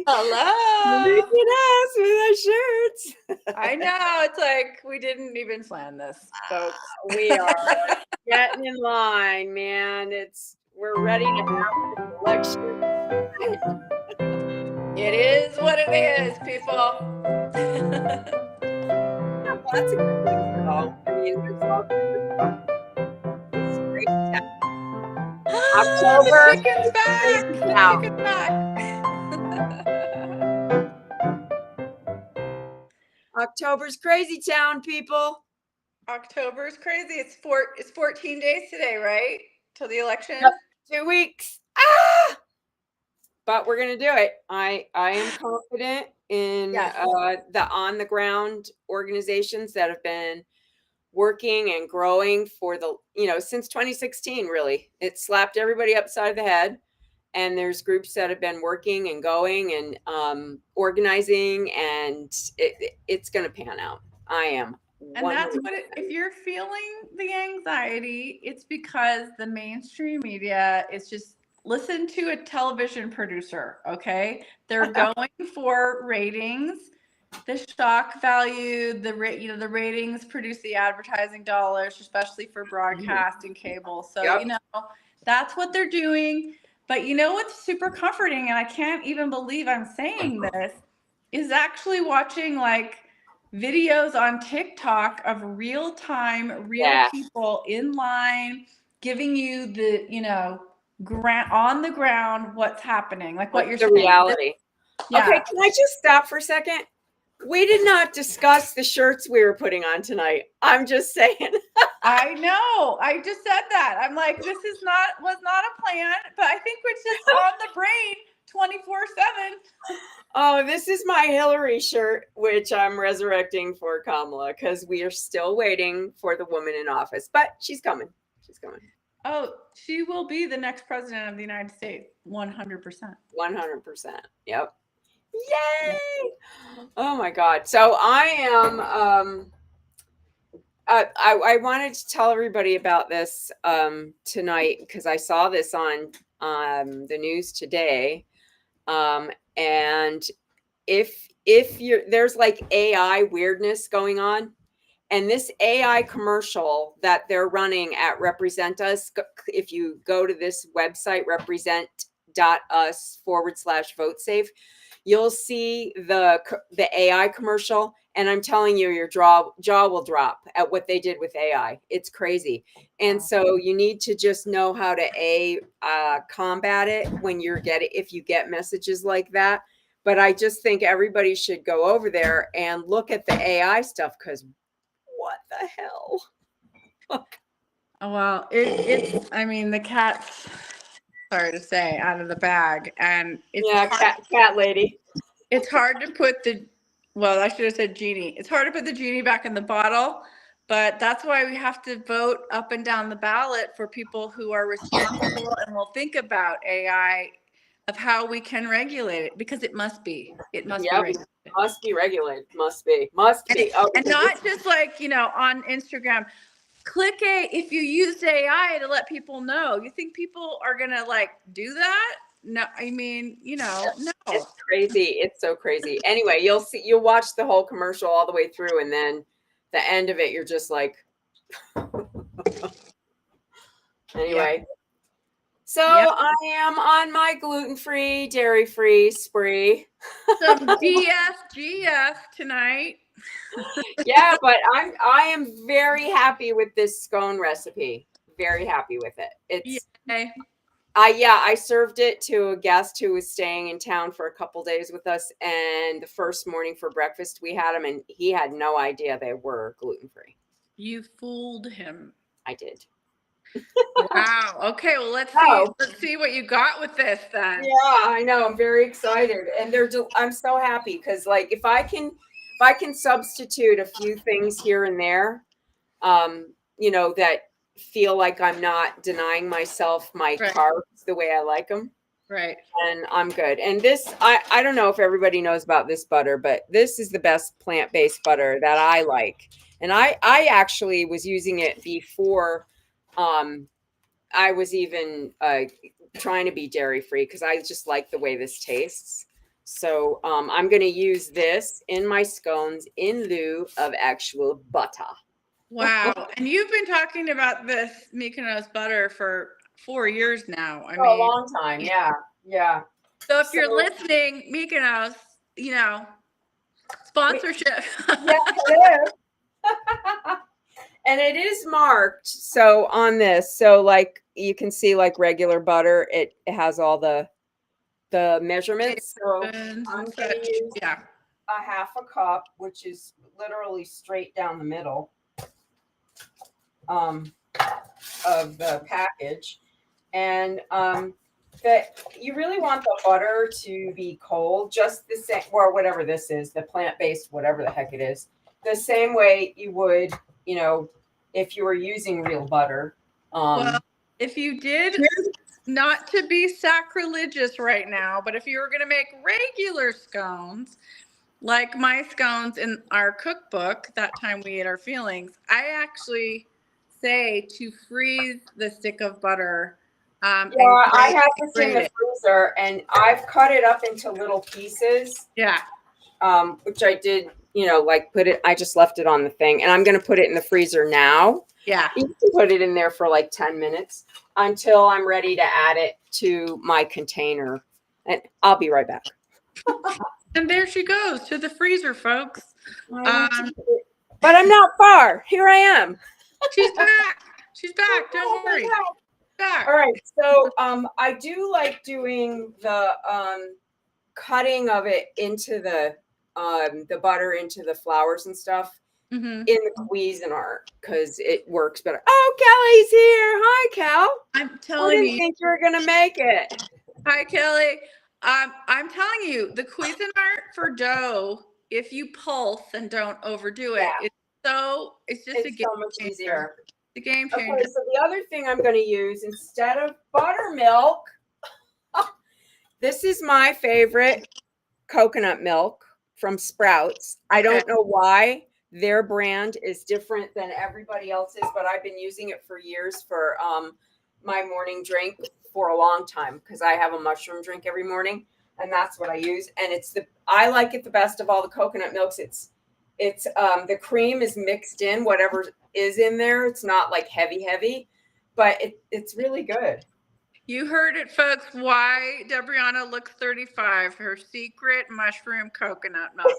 Hello. Look at us with our shirts. I know. It's like we didn't even plan this, folks. We are getting in line, man. We're ready to have this election. It is what it is, people. Lots of good things though. I mean, there's all kinds of stuff. It's great to October. The chicken's back. The chicken's back. October's crazy town, people. October is crazy. It's 14 days today, right? Till the election. Yep. 2 weeks. But we're gonna do it. I am confident in the on the ground organizations that have been working and growing for since 2016. Really, it slapped everybody upside the head. And there's groups that have been working and going and organizing, and it's going to pan out. I am. And that's what if you're feeling the anxiety, it's because the mainstream media is just listen to a television producer, okay? They're going for ratings, the shock value, the ratings produce the advertising dollars, especially for broadcast and cable. So, that's what they're doing. But you know what's super comforting, and I can't even believe I'm saying this, is actually watching like videos on TikTok of real people in line giving you the, on the ground what's happening, like what you're saying. The reality. Okay, can I just stop for a second? We did not discuss the shirts we were putting on tonight. I'm just saying. I know. I just said that. I'm like, this was not a plan, but I think we're just on the brain 24/7. Oh, this is my Hillary shirt, which I'm resurrecting for Kamala because we are still waiting for the woman in office, but she's coming. She's coming. Oh, she will be the next president of the United States. 100%. 100%. Yep. Yay! Oh my God. So I am, I wanted to tell everybody about this tonight because I saw this on the news today. And if there's like AI weirdness going on, and this AI commercial that they're running at Represent Us, if you go to this website, represent.us/vote save, you'll see the AI commercial. And I'm telling you, your jaw will drop at what they did with AI. It's crazy. And so you need to just know how to combat it if you get messages like that. But I just think everybody should go over there and look at the AI stuff because what the hell? Well, it's I mean, the cat's, sorry to say, out of the bag. And it's cat lady. It's hard to put I should have said genie. It's hard to put the genie back in the bottle, but that's why we have to vote up and down the ballot for people who are responsible and will think about AI, of how we can regulate it, because it must be. It must be regulated. Must be regulated. Must be. And not just like, on Instagram. If you used AI to let people know, you think people are going to do that? No, I mean, no. It's crazy. It's so crazy. Anyway, you'll watch the whole commercial all the way through, and then the end of it, you're just like, anyway. So I am on my gluten-free, dairy-free spree. Some DFGF tonight. Yeah, but I am very happy with this scone recipe. Very happy with it. I served it to a guest who was staying in town for a couple days with us, and the first morning for breakfast we had him, and he had no idea they were gluten-free. You fooled him. I did. Wow. Okay, well let's see what you got with this then. Yeah, I know. I'm very excited, and I'm so happy because if I can substitute a few things here and there, that feel like I'm not denying myself my carbs the way I like them. Right. And I'm good. And this, I don't know if everybody knows about this butter, but this is the best plant-based butter that I like. And I actually was using it before I was even trying to be dairy-free because I just like the way this tastes. So I'm going to use this in my scones in lieu of actual butter. Wow. And you've been talking about this Mykonos butter for 4 years now. I For a mean, long time. Yeah. Yeah. so if you're listening, Mykonos, you know, sponsorship. Yeah, it is. And it is marked. So on this, so like you can see like regular butter, it has all the measurements. So I'm going to use a half a cup, which is literally straight down the middle of the package. And that you really want the butter to be cold, just the same, or whatever this is, the plant-based, whatever the heck it is, the same way you would, you know, if you were using real butter. Well, if you did, not to be sacrilegious right now, but if you were going to make regular scones, like my scones in our cookbook, that time we ate our feelings, I actually say to freeze the stick of butter. Yeah, I have this in the freezer, and I've cut it up into little pieces. Yeah. Which I did, you know, like I just left it on the thing, and I'm going to put it in the freezer now. Yeah. You can put it in there for like 10 minutes until I'm ready to add it to my container. And I'll be right back. And there she goes to the freezer, folks. But I'm not far. Here I am. She's back. She's back. Don't worry. Back. All right. So I do like doing the cutting of it into the butter into the flours and stuff in the Cuisinart because it works better. Oh, Kelly's here. Hi, Kel. I'm telling you. I didn't think you were gonna make it. Hi, Kelly. I'm telling you, the Cuisinart for dough, if you pulse and don't overdo it, it's just a game so much easier. The game changer. Okay, so the other thing I'm going to use instead of buttermilk, this is my favorite coconut milk from Sprouts. I don't know why their brand is different than everybody else's, but I've been using it for years for my morning drink for a long time because I have a mushroom drink every morning, and that's what I use. And I like it the best of all the coconut milks. It's the cream is mixed in whatever is in there. It's not like heavy, but it's really good. You heard it, folks. Why Debrianna looks 35. Her secret mushroom coconut milk.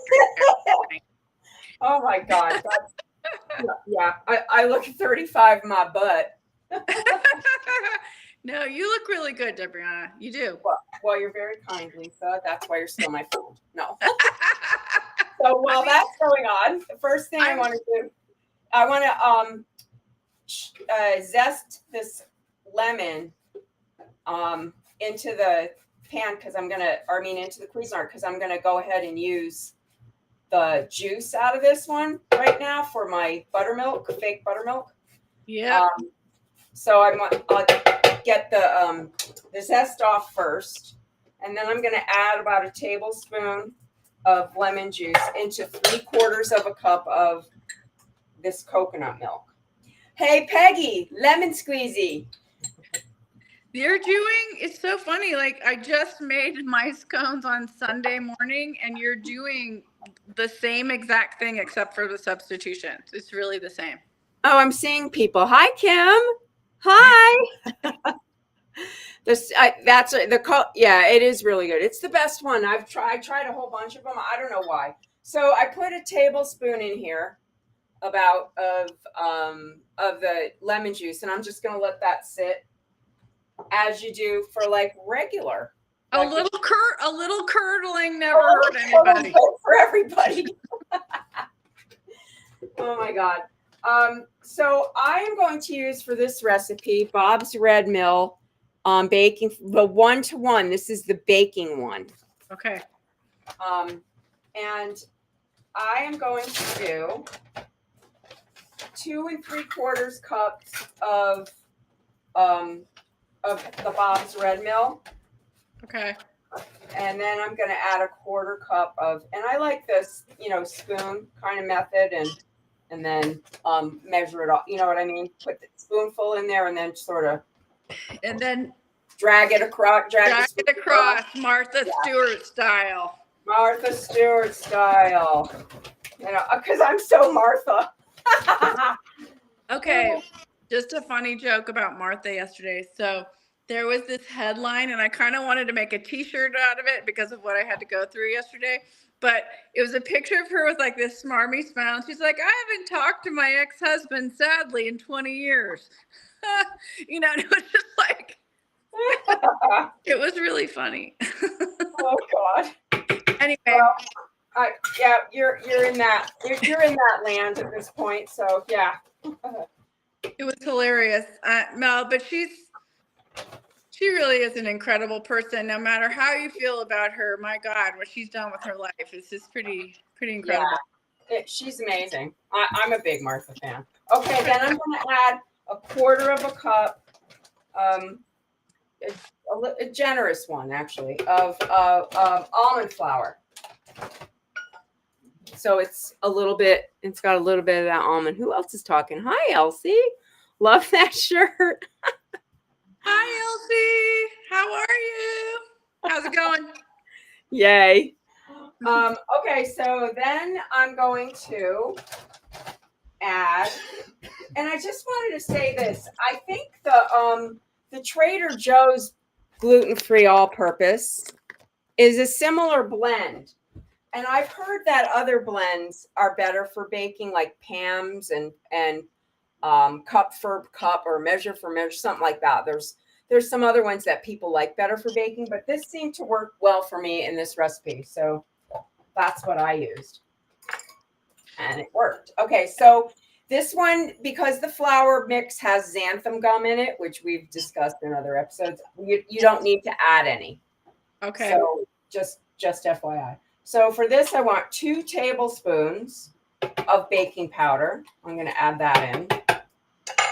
Oh my God. Yeah. I look 35 in my butt. No, you look really good, Debrianna. You do. Well, you're very kind, Lisa. That's why you're still my friend. No. So while that's going on, the first thing I want to do, I want to zest this lemon into the pan into the Cuisinart because I'm going to go ahead and use the juice out of this one right now for my buttermilk, fake buttermilk. Yeah. So I'll get the zest off first, and then I'm going to add about a tablespoon of lemon juice into 3/4 of a cup of this coconut milk. Hey, Peggy, lemon squeezy. It's so funny. Like I just made my scones on Sunday morning and you're doing the same exact thing except for the substitutions. It's really the same. Oh, I'm seeing people. Hi, Kim. Hi. It is really good. It's the best one. I tried a whole bunch of them. I don't know why. So I put a tablespoon in here of the lemon juice, and I'm just going to let that sit as you do for like regular. A little curdling never hurt anybody. For everybody. Oh my God. So I am going to use for this recipe Bob's Red Mill baking, the 1-to-1. This is the baking one. Okay. And I am going to do 2 3/4 cups of the Bob's Red Mill. Okay. And then I'm going to add a 1/4 cup and I like this, spoon kind of method and then measure it all. You know what I mean? Put the spoonful in there and then sort of. And then drag it across, drag it across, Martha Stewart style. Martha Stewart style. You know, because I'm so Martha. Okay, just a funny joke about Martha yesterday. So there was this headline, and I kind of wanted to make a T-shirt out of it because of what I had to go through yesterday. But it was a picture of her with like this smarmy smile. And she's like, I haven't talked to my ex-husband, sadly, in 20 years. You know, and it was just like, it was really funny. Oh God. Anyway. Well, yeah, you're in that land at this point. So yeah. It was hilarious. Mel, but she really is an incredible person. No matter how you feel about her, my God, what she's done with her life is just pretty incredible. Yeah, she's amazing. I'm a big Martha fan. Okay, then I'm going to add a quarter of a cup, a generous one actually, of almond flour. So it's got a little bit of that almond. Who else is talking? Hi, Elsie. Love that shirt. Hi, Elsie. How are you? How's it going? Yay. Okay, so then I'm going to add, and I just wanted to say this. I think the Trader Joe's gluten-free all-purpose is a similar blend. And I've heard that other blends are better for baking, like Pam's and cup for cup or measure for measure, something like that. There's some other ones that people like better for baking, but this seemed to work well for me in this recipe. So that's what I used. And it worked. Okay, so this one, because the flour mix has xanthan gum in it, which we've discussed in other episodes, you don't need to add any. Okay. So just FYI. So for this, I want 2 tablespoons of baking powder. I'm going to add that in,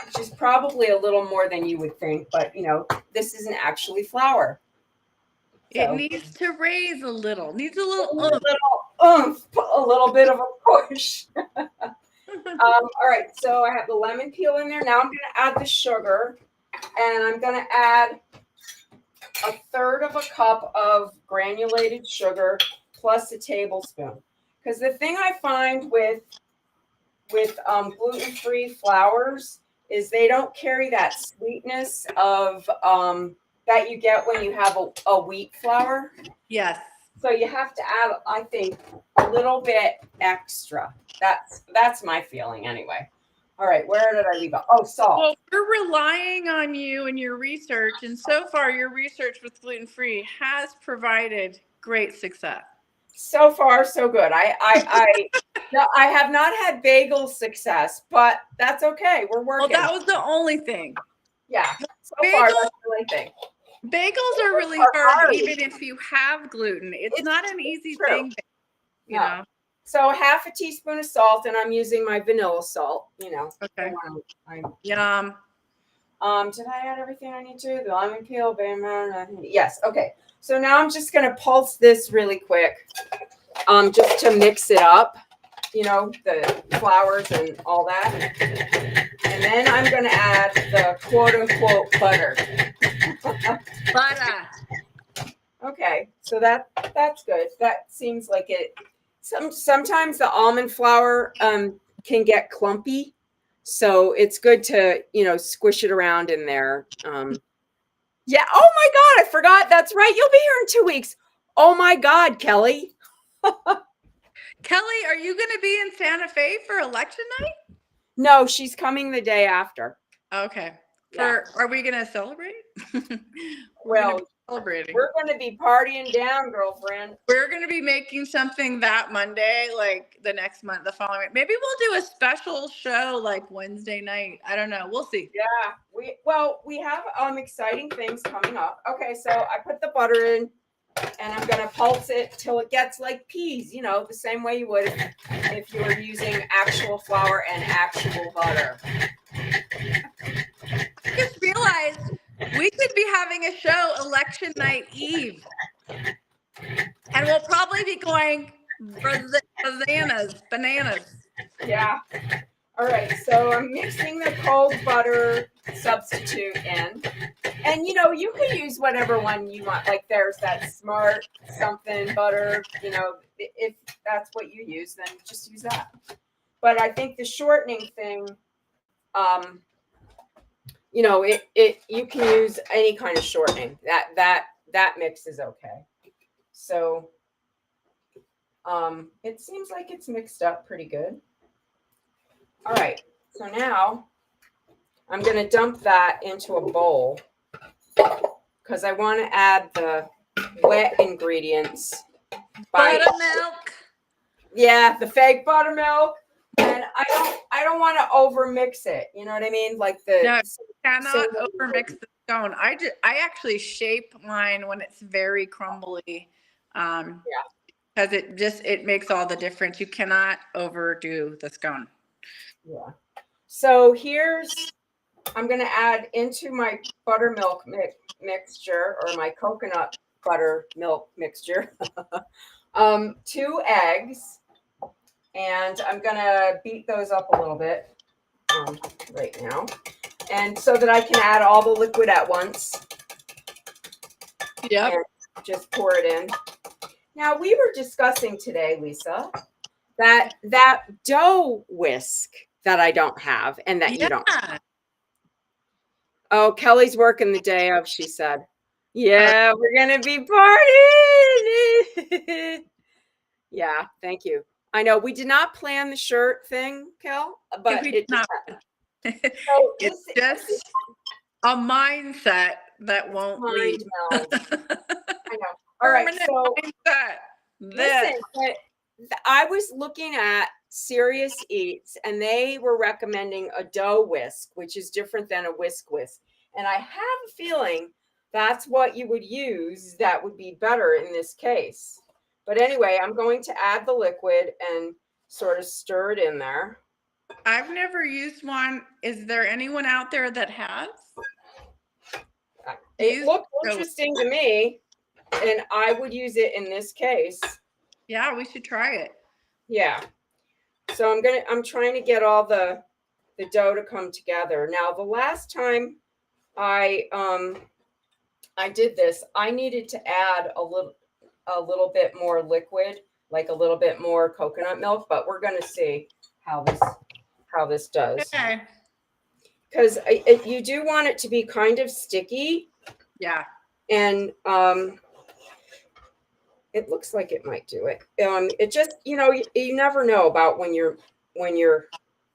which is probably a little more than you would think, but you know, this isn't actually flour. So, it needs to raise a little. Needs a little a little bit of a push. All right, so I have the lemon peel in there. Now I'm going to add the sugar, and I'm going to add 1/3 of a cup of granulated sugar plus a tablespoon. Because the thing I find with gluten-free flours is they don't carry that sweetness of that you get when you have a wheat flour. Yes. So you have to add, I think, a little bit extra. That's my feeling anyway. All right, where did I leave off? Oh, salt. Well, we're relying on you and your research, and so far your research with gluten-free has provided great success. So far, so good. I have not had bagel success, but that's okay. We're working. Well, that was the only thing. Yeah. So far, that's the only thing. Bagels are really hard, even if you have gluten. It's not an easy thing, you know. So 1/2 teaspoon of salt, and I'm using my vanilla salt. You know. Okay. Yum. Did I add everything I need to? The lemon peel, yes. Okay. So now I'm just gonna pulse this really quick, just to mix it up. You know, the flours and all that, and then I'm gonna add the quote-unquote butter. Butter. Okay, so that's good. That seems like it. Sometimes the almond flour can get clumpy, so it's good to, you know, squish it around in there. Yeah. Oh my God, I forgot. That's right. You'll be here in 2 weeks. Oh my God, Kelly. Kelly, are you going to be in Santa Fe for election night? No, she's coming the day after. Okay. Are we going to celebrate? Well, celebrating. We're going to be partying down, girlfriend. We're going to be making something that Monday, like the next month, the following week. Maybe we'll do a special show like Wednesday night. I don't know. We'll see. Yeah. We have exciting things coming up. Okay, so I put the butter in, and I'm going to pulse it till it gets like peas, you know, the same way you would if you were using actual flour and actual butter. I just realized we could be having a show election night eve. And we'll probably be going bananas. Yeah. All right, so I'm mixing the cold butter substitute in. And, you know, you can use whatever one you want. Like there's that Smart something butter, you know, if that's what you use, then just use that. But I think the shortening thing, you know, you can use any kind of shortening. That mix is okay. So it seems like it's mixed up pretty good. All right, so now I'm going to dump that into a bowl because I want to add the wet ingredients. Buttermilk. Yeah, the fake buttermilk. And I don't want to over mix it. You know what I mean? Like No, cannot over mix the scone. I actually shape mine when it's very crumbly. Yeah. Because it makes all the difference. You cannot overdo the scone. Yeah. So I'm going to add into my buttermilk mixture, or my coconut buttermilk mixture, 2 eggs. And I'm going to beat those up a little bit right now. And so that I can add all the liquid at once. Yep. And just pour it in. Now, we were discussing today, Lisa, that dough whisk that I don't have and that you don't have. Oh, Kelly's working the day of, she said. Yeah, we're going to be partying. Yeah, thank you. I know we did not plan the shirt thing, Kel, but it just happened. So it's just a mindset that won't leave. I know. All right, so mindset. Listen, I was looking at Serious Eats, and they were recommending a dough whisk, which is different than a whisk. And I have a feeling that's what you would use that would be better in this case. But anyway, I'm going to add the liquid and sort of stir it in there. I've never used one. Is there anyone out there that has? It looked interesting to me, and I would use it in this case. Yeah, we should try it. Yeah. So I'm trying to get all the dough to come together. Now, the last time I did this, I needed to add a little bit more liquid, like a little bit more coconut milk, but we're going to see how this does. Okay. Because you do want it to be kind of sticky. Yeah. And it looks like it might do it. It just, you never know about when you're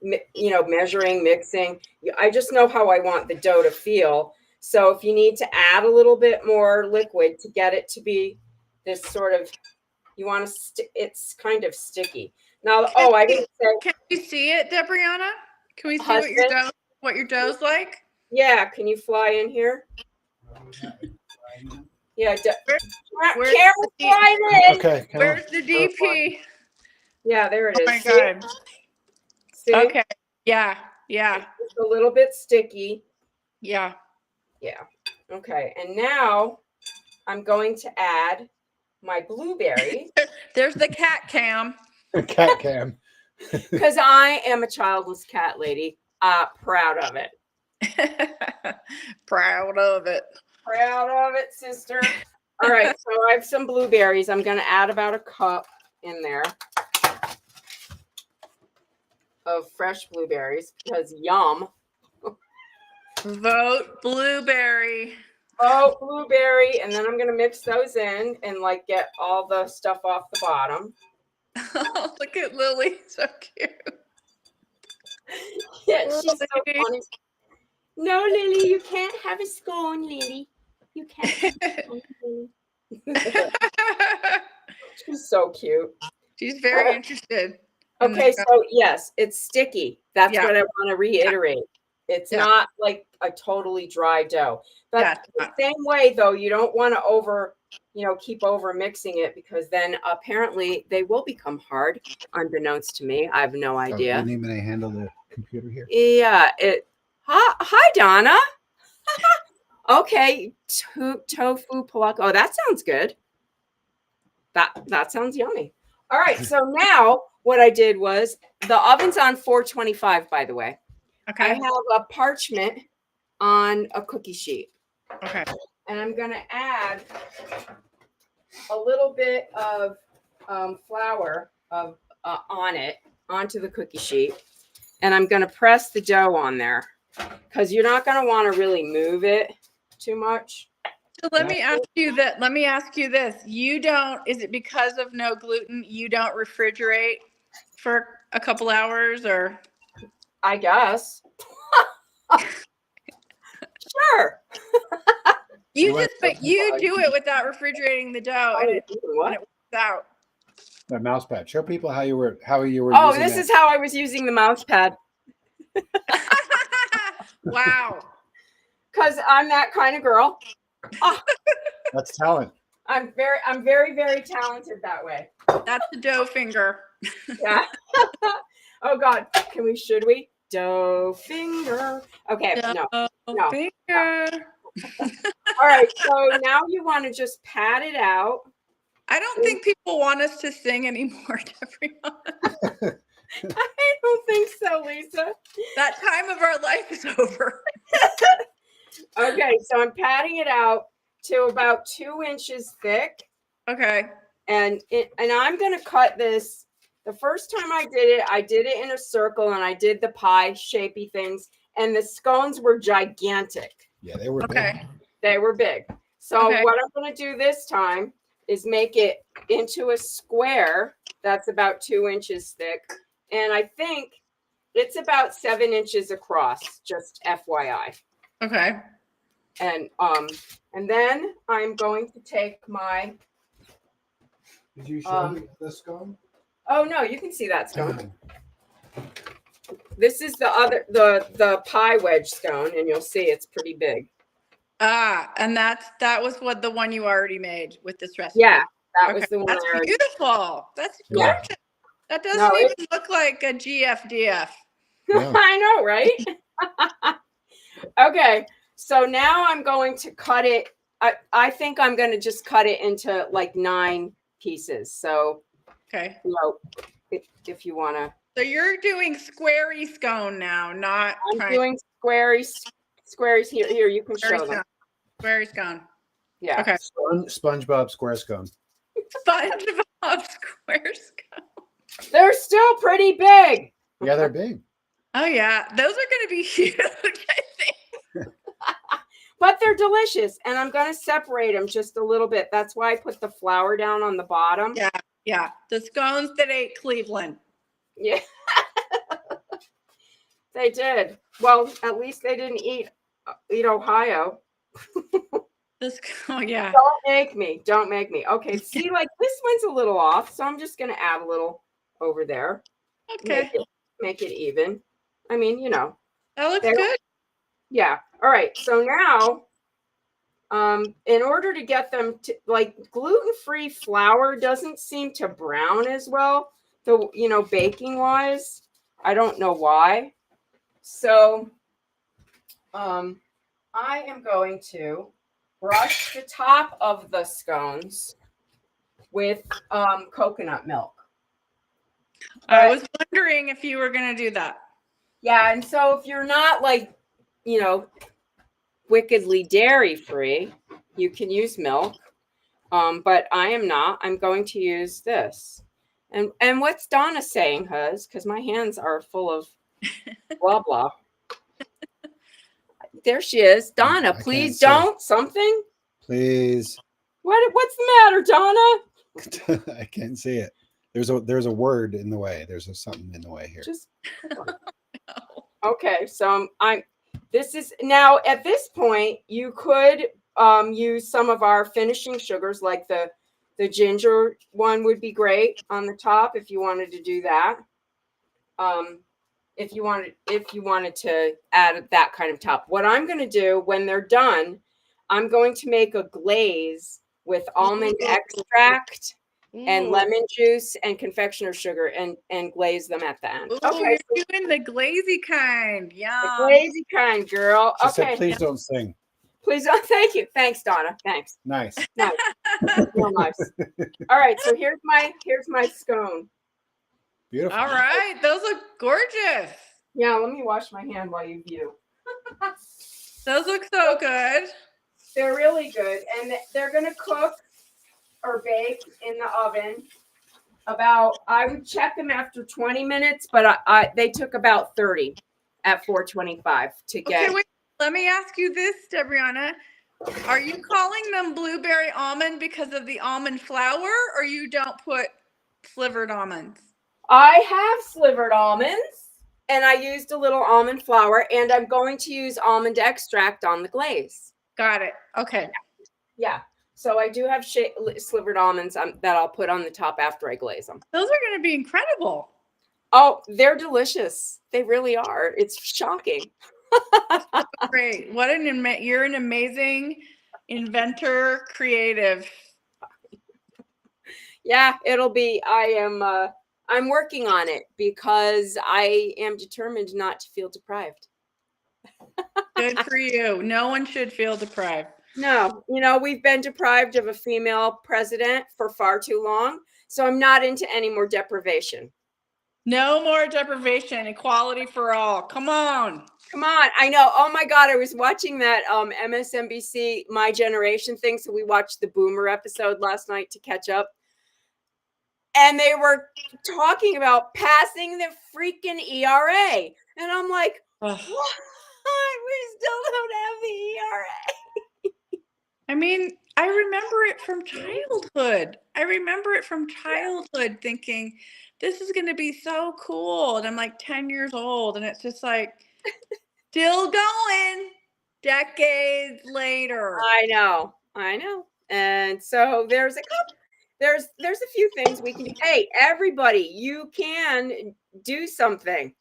measuring, mixing. I just know how I want the dough to feel. So if you need to add a little bit more liquid to get it to be this sort of, you want to, it's kind of sticky. Now, I didn't say. Can we see it, Debrianna? Can we see what your dough's like? Yeah, can you fly in here? Yeah, camera fly in. Okay. Where's the DP? Yeah, there it is. Oh my God. See? Okay. Yeah. It's a little bit sticky. Yeah. Yeah. Okay. And now I'm going to add my blueberries. There's the cat cam. Cat cam. Because I am a childless cat lady. Proud of it. Proud of it. Proud of it, sister. All right. So I have some blueberries. I'm going to add about a cup in there of fresh blueberries because yum. Vote blueberry. Oh, blueberry. And then I'm going to mix those in and like get all the stuff off the bottom. Oh, look at Lily. So cute. Yeah, she's so funny. No, Lily, you can't have a scone, Lily. You can't have a scone, Lily. She's so cute. She's very interested. Okay, so yes, it's sticky. That's what I want to reiterate. It's not like a totally dry dough. But the same way, though, you don't want to keep over mixing it because then apparently they will become hard, unbeknownst to me. I have no idea. You need me to handle the computer here? Yeah. Hi, Donna. Okay. Tofu palak. Oh, that sounds good. That sounds yummy. All right. So now what I did was the oven's on 425, by the way. I Okay. have a parchment on a cookie sheet. Okay. And I'm going to add a little bit of flour onto the cookie sheet. And I'm going to press the dough on there because you're not going to want to really move it too much. So let me ask you that. Let me ask you this. You don't, is it because of no gluten, you don't refrigerate for a couple hours or? I guess. Sure. But you do it without refrigerating the dough and it works out. The mouse pad. Show people how you were Oh, using this that. is how I was using the mouse pad. Wow. Because I'm that kind of girl. Oh, That's talent. I'm very, very talented that way. That's the dough finger. Yeah. Oh God. Should we? Dough finger. Okay. Dough No. finger. All right. So now you want to just pat it out. I don't think people want us to sing anymore, Debrianna. I don't think so, Lisa. That time of our life is over. Okay. So I'm patting it out to about 2 inches thick. Okay. And I'm going to cut this. The first time I did it in a circle and I did the pie shapey things. And the scones were gigantic. Yeah, they were Okay. big. They were big. So Okay. what I'm going to do this time is make it into a square that's about 2 inches thick. And I think it's about 7 inches across, just FYI. Okay. And then I'm going to take my. Did you show me the scone? Oh no, you can see that scone. This is the pie wedge scone, and you'll see it's pretty big. And that was the one you already made with this recipe. Yeah, that was the one. That's beautiful. That's Yeah. gorgeous. That doesn't even look like a GFDF. No. I know, right? Okay, so now I'm going to cut it. I think I'm going to just cut it into like 9 pieces. So, Okay. If you want to. So you're doing squarey scone now, not. I'm doing squaries here. Here, you can show them. Squarey scone. Yeah. Okay. SpongeBob square scone. SpongeBob square scone. They're still pretty big. Yeah, they're big. Oh yeah, those are going to be huge, I think. But they're delicious, and I'm going to separate them just a little bit. That's why I put the flour down on the bottom. Yeah. The scones that ate Cleveland. Yeah. They did. Well, at least they didn't eat Ohio. Yeah. Don't make me. Okay, see, like this one's a little off, so I'm just going to add a little over there. Okay. Make it even. I mean, That looks good. Yeah. All right. So now, in order to get them to gluten-free flour doesn't seem to brown as well, baking wise. I don't know why. So, I am going to brush the top of the scones with coconut milk. I was wondering if you were going to do that. Yeah, and so if you're not wickedly dairy free, you can use milk. But I am not. I'm going to use this. And what's Donna saying, Huz? Because my hands are full of blah blah. There she is. Donna, please don't. Something? Please. What's the matter, Donna? I can't see it. There's a word in the way. There's something in the way here. Okay, so this is now at this point you could use some of our finishing sugars, like the ginger one would be great on the top if you wanted to do that. If you wanted to add that kind of top. What I'm going to do when they're done, I'm going to make a glaze with almond extract and lemon juice and confectioner sugar and glaze them at the end. Okay, you're doing the glazy kind. Yeah. The glazy kind, girl. She Okay. said, please don't sing. Please don't. Thank you. Thanks, Donna. Thanks. Nice. Real nice. All right. So here's my scone. Beautiful. All right. Those look gorgeous. Yeah, let me wash my hand while you view. Those look so good. They're really good. And they're going to cook or bake in the oven about, I would check them after 20 minutes, but they took about 30 at 425 to get. Okay, wait. Let me ask you this, Debrianna. Are you calling them blueberry almond because of the almond flour, or you don't put slivered almonds? I have slivered almonds, and I used a little almond flour, and I'm going to use almond extract on the glaze. Got it. Okay. Yeah. So I do have slivered almonds that I'll put on the top after I glaze them. Those are going to be incredible. Oh, they're delicious. They really are. It's shocking. Great. You're an amazing inventor, creative. Yeah, it'll be. I'm working on it because I am determined not to feel deprived. Good for you. No one should feel deprived. No, we've been deprived of a female president for far too long. So I'm not into any more deprivation. No more deprivation. Equality for all. Come on. Come on. I know. Oh my God. I was watching that MSNBC My Generation thing. So we watched the Boomer episode last night to catch up. And they were talking about passing the freaking ERA. And I'm like, what? We still don't have the ERA. I mean, I remember it from childhood. Thinking, this is going to be so cool. And I'm like 10 years old. And it's just like, still going decades later. I know. And so there's a few things we can do. Hey, everybody, you can do something.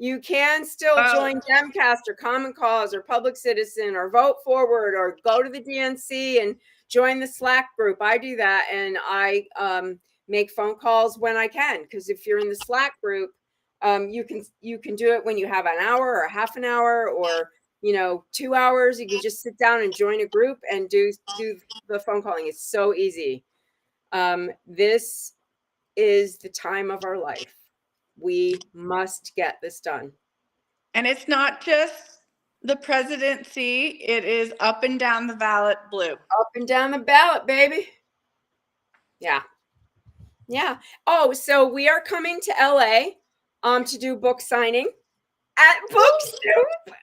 You can still join Demcast or Common Cause or Public Citizen or Vote Forward or go to the DNC and join the Slack group. I do that, and I make phone calls when I can, because if you're in the Slack group, you can do it when you have an hour or half an hour or 2 hours. You can just sit down and join a group and do the phone calling. It's so easy. This is the time of our life. We must get this done. And it's not just the presidency. It is up and down the ballot blue. Up and down the ballot, baby. Yeah. Yeah. Oh, so we are coming to LA to do book signing at Bookstube.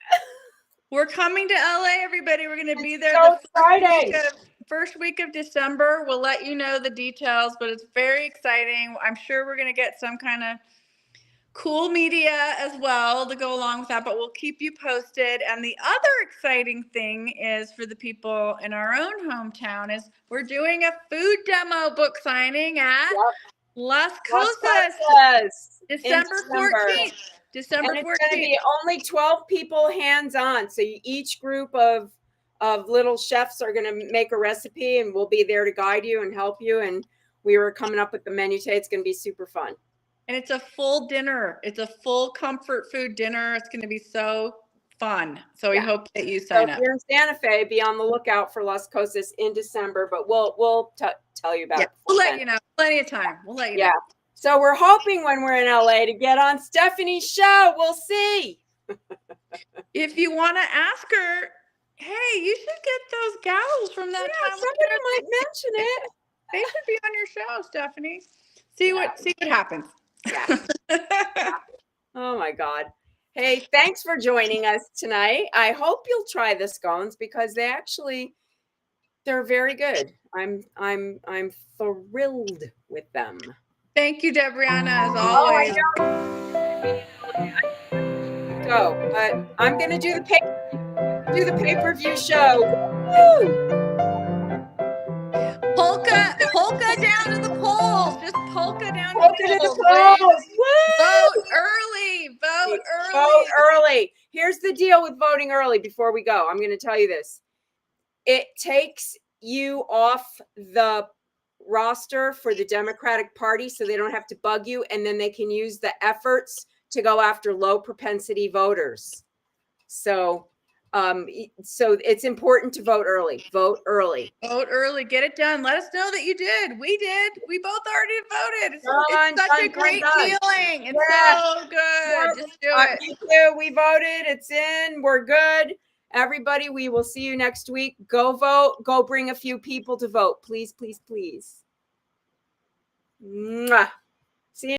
We're coming to LA, everybody. We're going to be there Friday. First week of December. We'll let you know the details, but it's very exciting. I'm sure we're going to get some kind of cool media as well to go along with that, but we'll keep you posted. And the other exciting thing is for the people in our own hometown is we're doing a food demo book signing at Las Cosas, December 14th. December 14th. It's going to be only 12 people hands-on. So each group of little chefs are going to make a recipe, and we'll be there to guide you and help you. And we were coming up with the menu today. It's going to be super fun. And it's a full dinner. It's a full comfort food dinner. It's going to be so fun. So we hope that you sign up. If you're in Santa Fe, be on the lookout for Las Cosas in December, but we'll tell you about it. We'll let you know. Plenty of time. We'll let you know. So we're hoping when we're in LA to get on Stephanie's show. We'll see. If you want to ask her, hey, you should get those gals from that time. Somebody might mention it. They should be on your show, Stephanie. See what happens. Yeah. Oh my God. Hey, thanks for joining us tonight. I hope you'll try the scones because they're very good. I'm thrilled with them. Thank you, Debrianna, as always. Go, but I'm gonna do the pay-per-view show. Woo! Polka down to the polls. Just polka down to the polls. Vote early. Vote early. Here's the deal with voting early before we go. I'm going to tell you this. It takes you off the roster for the Democratic Party so they don't have to bug you, and then they can use the efforts to go after low propensity voters. So So it's important to vote early. Vote early. Vote early. Get it done. Let us know that you did. We did. We both already voted. It's Done, such a done, great done. feeling. It's Yeah. so good. Yep. Just do it. Me too. We voted. It's in. We're good. Everybody, we will see you next week. Go vote. Go bring a few people to vote. Please, please, please. Mwah.